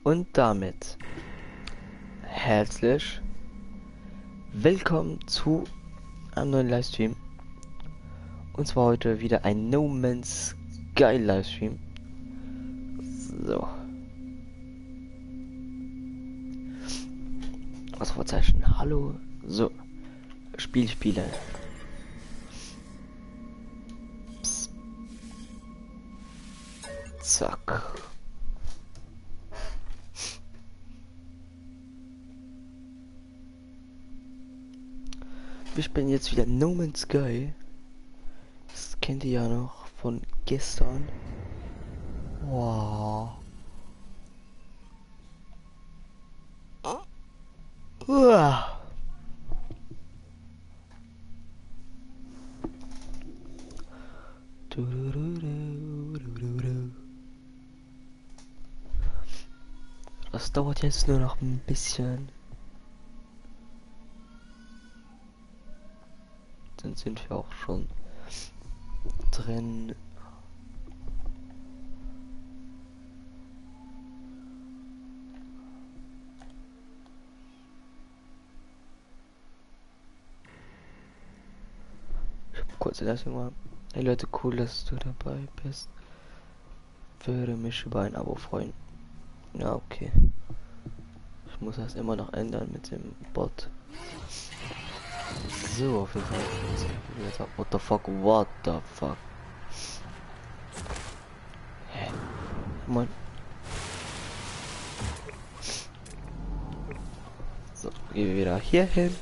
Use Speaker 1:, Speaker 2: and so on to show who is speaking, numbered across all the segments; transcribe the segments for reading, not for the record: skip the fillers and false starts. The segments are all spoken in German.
Speaker 1: Und damit herzlich willkommen zu einem neuen Livestream. Und zwar heute wieder ein No Man's Sky Livestream. So. Ausrufezeichen. Hallo. So. Spiele. Psst. Zack. Wir spielen jetzt wieder No Man's Sky. Das kennt ihr ja noch von gestern. Wow. Uah. Das dauert jetzt nur noch ein bisschen. Dann sind wir auch schon drin. Kurz lass mal. Hey Leute, cool, dass du dabei bist. Würde mich über ein Abo freuen. Ja, okay. Ich muss das immer noch ändern mit dem Bot. So, auf jeden Fall. What the fuck? What the fuck? Hä? Mann. So, gehen wir wieder hier hin.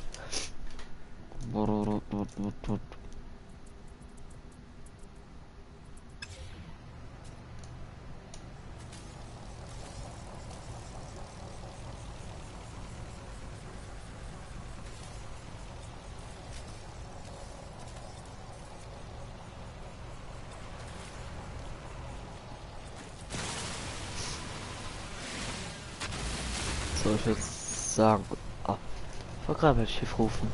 Speaker 1: So, ich würde sagen. Ah, ich wollte gerade Schiff rufen.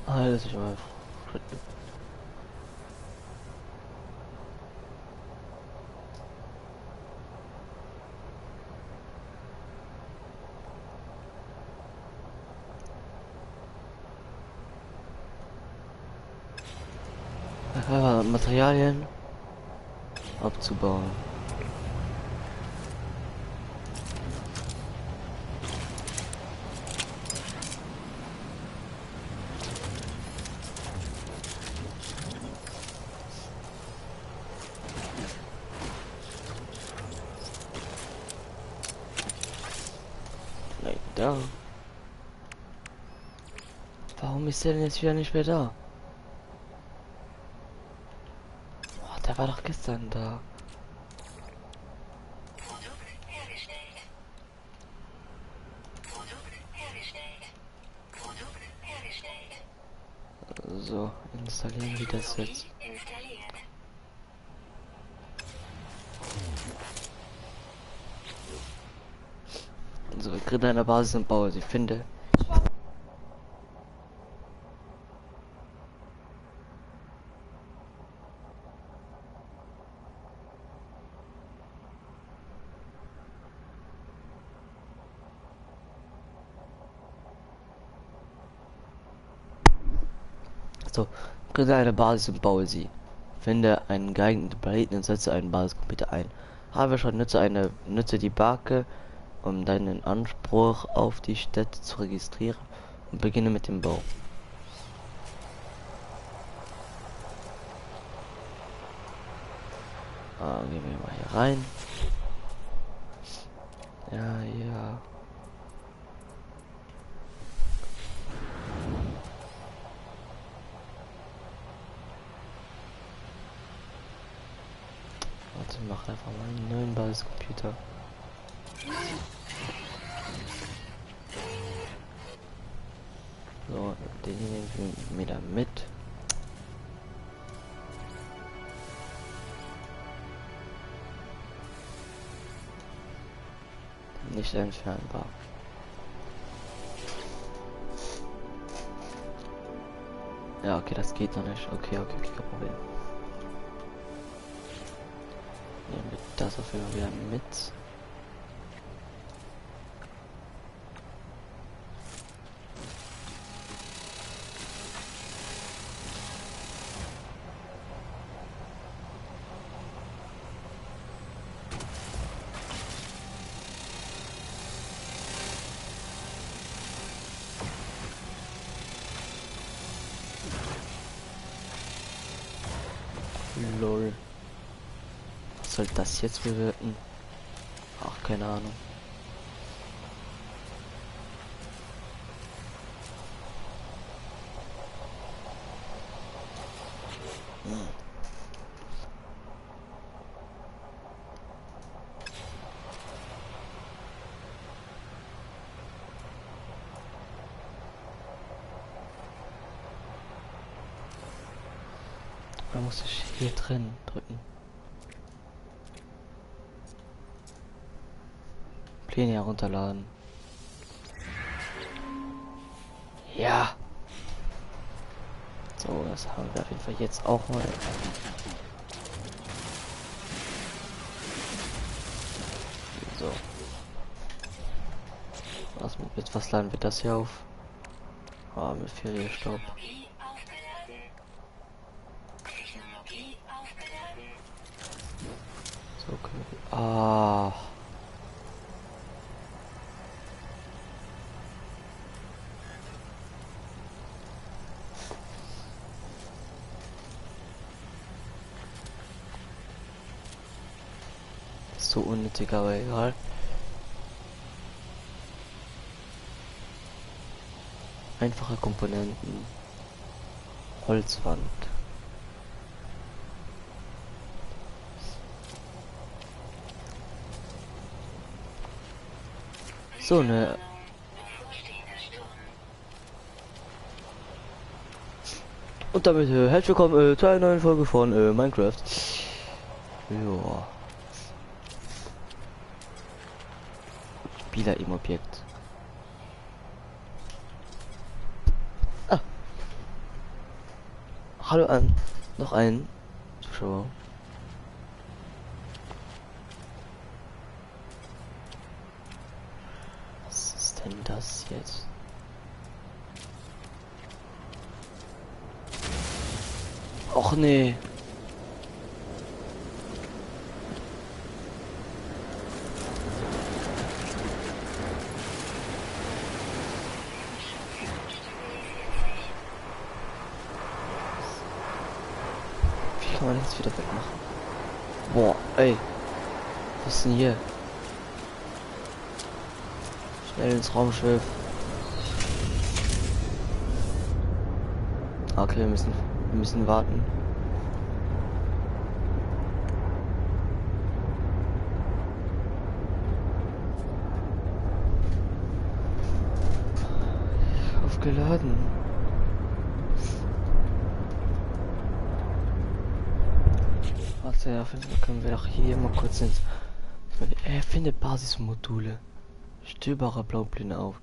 Speaker 1: Ah, das ist mal. Materialien abzubauen. Nein, da. Warum ist der denn jetzt wieder nicht mehr da? Oh, der war doch gestern da. So, installieren wir das jetzt. So, Grid einer Basis und baue sie. Finde. So, Grid eine Basis und baue sie. Finde einen geeigneten Planeten und setze einen Basiscomputer ein. Habe schon, nutze die Barke, um deinen Anspruch auf die Städte zu registrieren und beginne mit dem Bau. Gehen wir mal hier rein. Ja. Warte, mach einfach mal einen neuen Basiscomputer. So, den hier nehmen wir wieder mit. Nicht entfernbar. Ja, okay, das geht noch nicht. Okay, okay, okay, kein Problem. Nehmen wir das auf jeden Fall wieder mit. Lol. Was soll das jetzt bewirken? Ach, keine Ahnung. Da muss ich hier drin drücken. Pläne herunterladen. Ja. So, das haben wir auf jeden Fall jetzt auch mal. So. Mit was laden wir das hier auf? Ah, mit Ferienstaub. So können wir. Ah. So unnötig, aber egal. Einfache Komponenten. Holzwand. So eine. Und damit herzlich willkommen zu einer neuen Folge von Minecraft. Ja. Spieler im Objekt. Ah. Hallo an noch ein Zuschauer. Was ist denn das jetzt? Och nee. Wie kann man das wieder wegmachen? Boah, ey. Was ist denn hier? Schnell ins Raumschiff. Okay, wir müssen warten. Aufgeladen. Warte, auf jeden Fall können wir auch hier mal kurz ins. Finde Basismodule. Stöbere Blaupläne auf.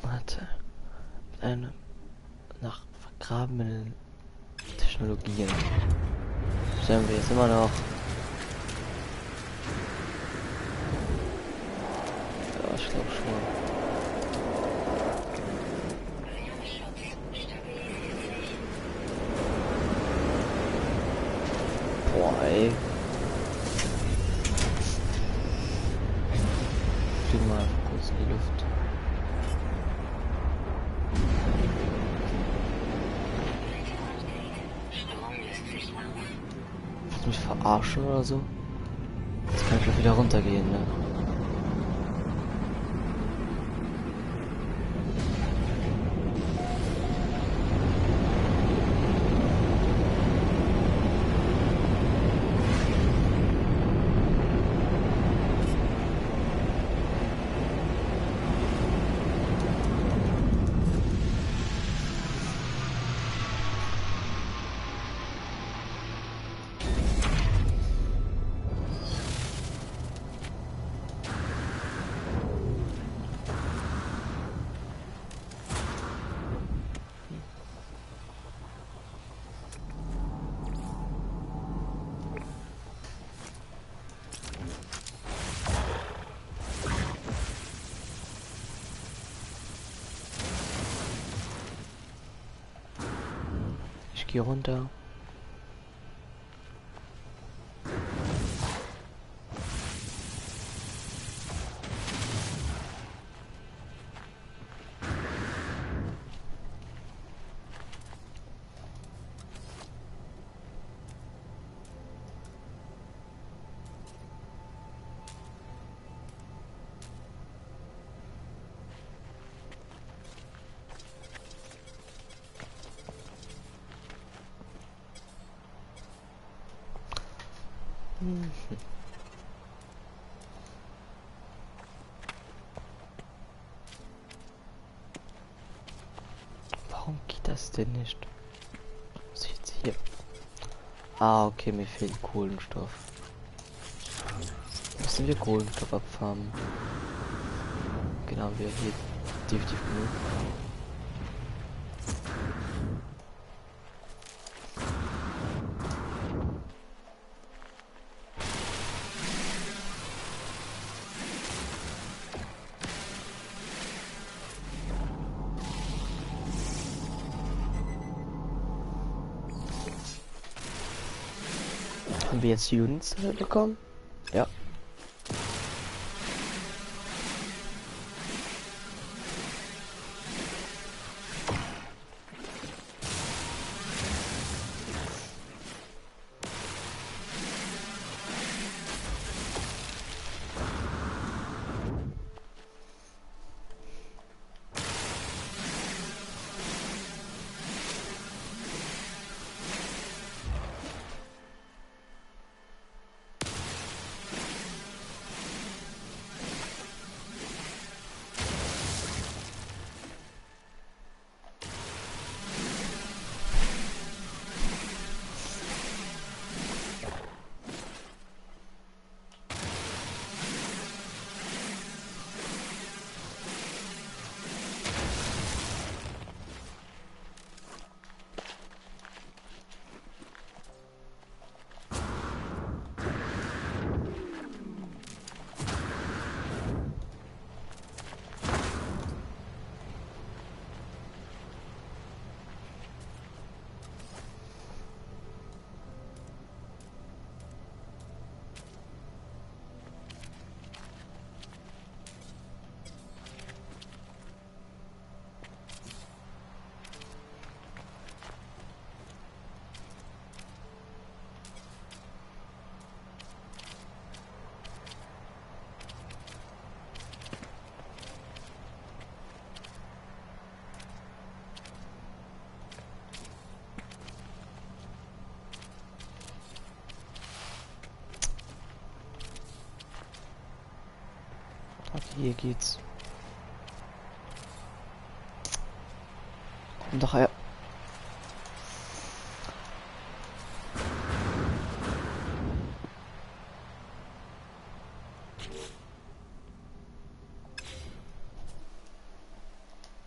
Speaker 1: Warte. Eine nach vergrabenen Technologien. Stellen wir jetzt immer noch. Ja, ich glaube schon. Boah, ey. Fliegen wir einfach kurz in die Luft. Willst du mich verarschen oder so? Jetzt kann ich gleich wieder runtergehen, ne? geh runter. Warum geht das denn nicht? Was ist jetzt hier? Ah, okay, mir fehlt Kohlenstoff. Müssen wir Kohlenstoff abfarmen? Genau, wir hier definitiv genug. Haben wir jetzt Units bekommen? Ja. Okay, hier geht's. Komm doch her.